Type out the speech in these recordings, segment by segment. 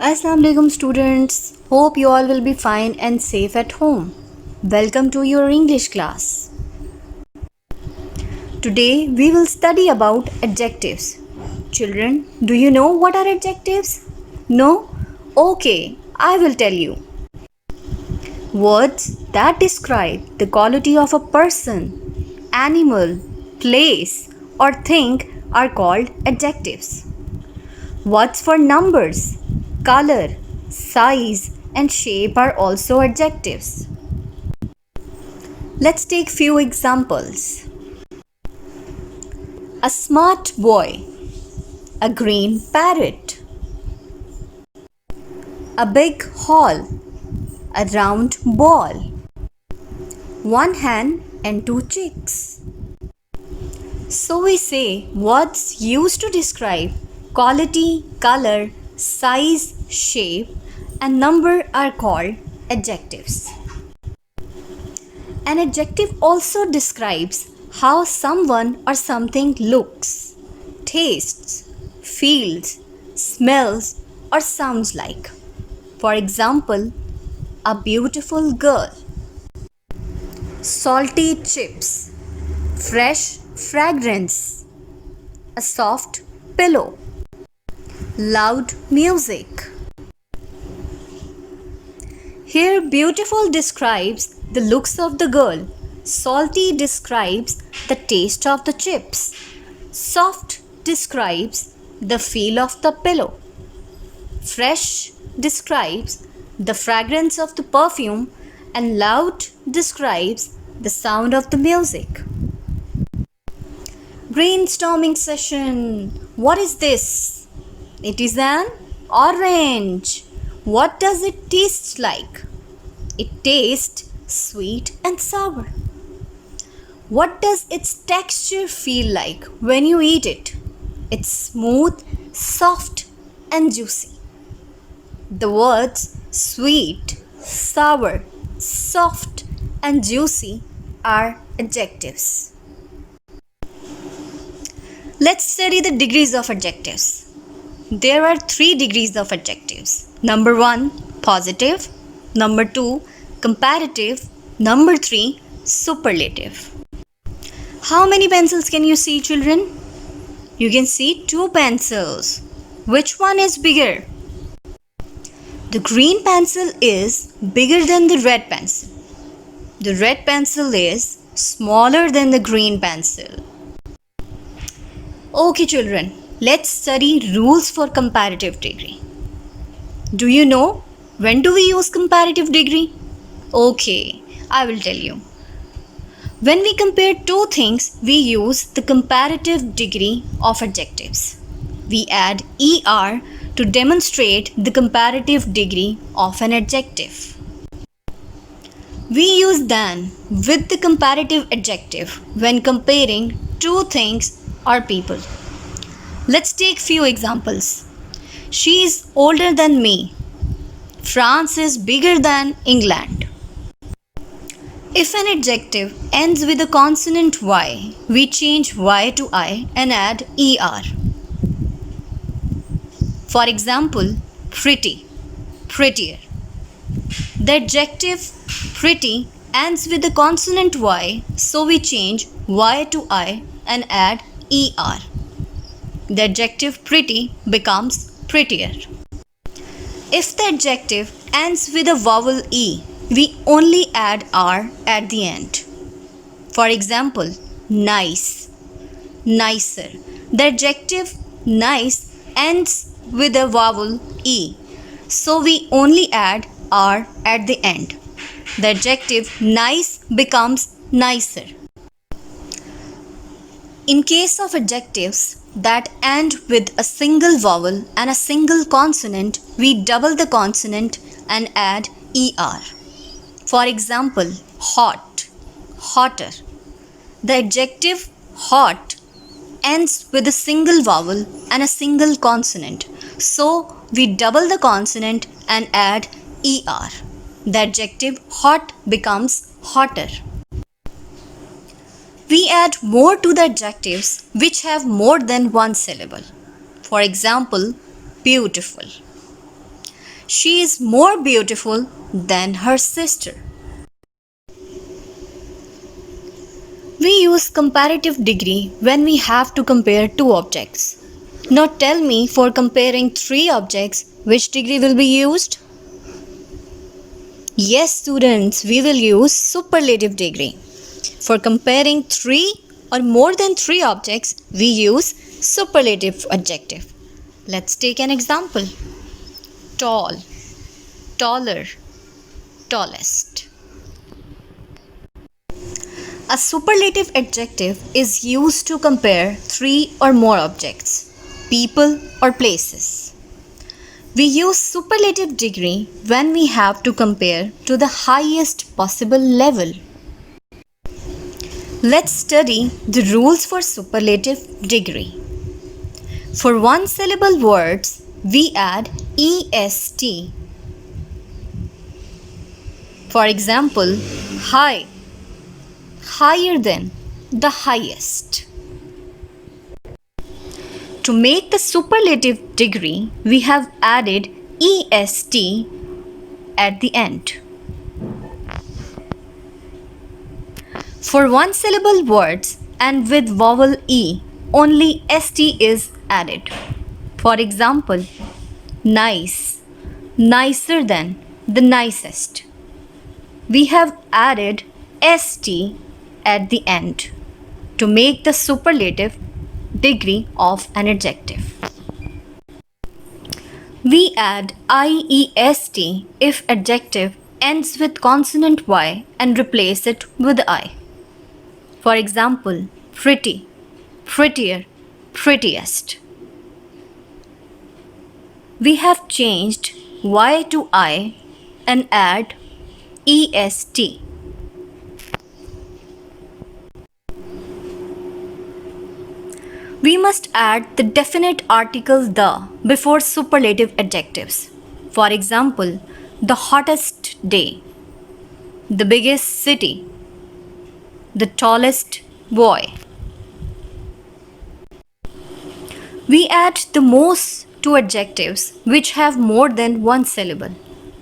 Assalamu alaikum students. Hope you all will be fine and safe at home. Welcome to your English class. Today we will study about adjectives. Children, do you know what are adjectives? No? Okay, I will tell you. Words that describe the quality of a person, animal, place or thing are called adjectives. Words for numbers, color, size and shape are also adjectives. Let's take few examples. A smart boy, a green parrot, a big hall, a round ball, one hen and two chicks. So we say words used to describe quality, color, size, shape and number are called adjectives. An adjective also describes how someone or something looks, tastes, feels, smells or sounds like. For example, a beautiful girl, salty chips, fresh fragrance, a soft pillow, loud music. Here beautiful describes the looks of the girl, salty describes the taste of the chips, soft describes the feel of the pillow, fresh describes the fragrance of the perfume and loud describes the sound of the music. Brainstorming session. What is this? It is an orange. What does it taste like? It tastes sweet and sour. What does its texture feel like when you eat it? It's smooth, soft and juicy. The words sweet, sour, soft and juicy are adjectives. Let's study the degrees of adjectives. There are 3 degrees of adjectives. Number 1, positive. Number 2, comparative. Number 3, superlative. How many pencils can you see, children? You can see 2 pencils. Which one is bigger? The green pencil is bigger than the red pencil. The red pencil is smaller than the green pencil. Okay children, let's study rules for comparative degree. Do you know when do we use comparative degree? Okay, I will tell you. When we compare 2 things, we use the comparative degree of adjectives. We add ER to demonstrate the comparative degree of an adjective. We use than with the comparative adjective when comparing 2 things or people. Let's take few examples. She is older than me. France is bigger than England. If an adjective ends with a consonant Y, we change Y to I and add ER. For example, pretty, prettier. The adjective pretty ends with a consonant Y, so we change Y to I and add ER. The adjective pretty becomes prettier. If the adjective ends with a vowel E, we only add R at the end. For example, nice, nicer. The adjective nice ends with a vowel E, so we only add R at the end. The adjective nice becomes nicer. In case of adjectives that end with a single vowel and a single consonant, we double the consonant and add ER. For example, hot, hotter. The adjective hot ends with a single vowel and a single consonant, so we double the consonant and add ER. The adjective hot becomes hotter. We add more to the adjectives which have more than one syllable. For example, beautiful. She is more beautiful than her sister. We use comparative degree when we have to compare two objects. Now tell me, for comparing three objects, which degree will be used? Yes, students, we will use superlative degree. For comparing three or more than three objects, we use superlative adjective. Let's take an example. Tall, taller, tallest. A superlative adjective is used to compare three or more objects, people, or places. We use superlative degree when we have to compare to the highest possible level. Let's study the rules for superlative degree. For one syllable words, we add est. For example, high, higher than, the highest. To make the superlative degree, we have added est at the end. For one syllable words and with vowel e, only st is added. For example, nice, nicer than, the nicest. We have added st at the end to make the superlative degree of an adjective. We add iest if adjective ends with consonant y and replace it with I. For example, pretty, prettier, prettiest. We have changed y to I and add est. We must add the definite article the before superlative adjectives. For example, the hottest day, the biggest city, the tallest boy. We add the most to adjectives which have more than one syllable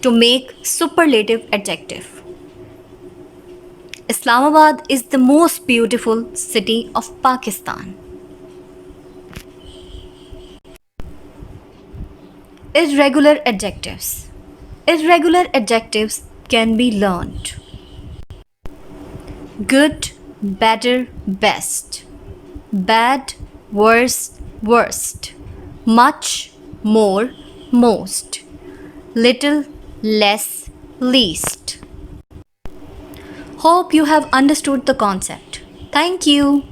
to make superlative adjective. Islamabad is the most beautiful city of Pakistan. Irregular adjectives. Irregular adjectives can be learned. Good, better, best. Bad, worse, worst. Much, more, most. Little, less, least. Hope you have understood the concept. Thank you.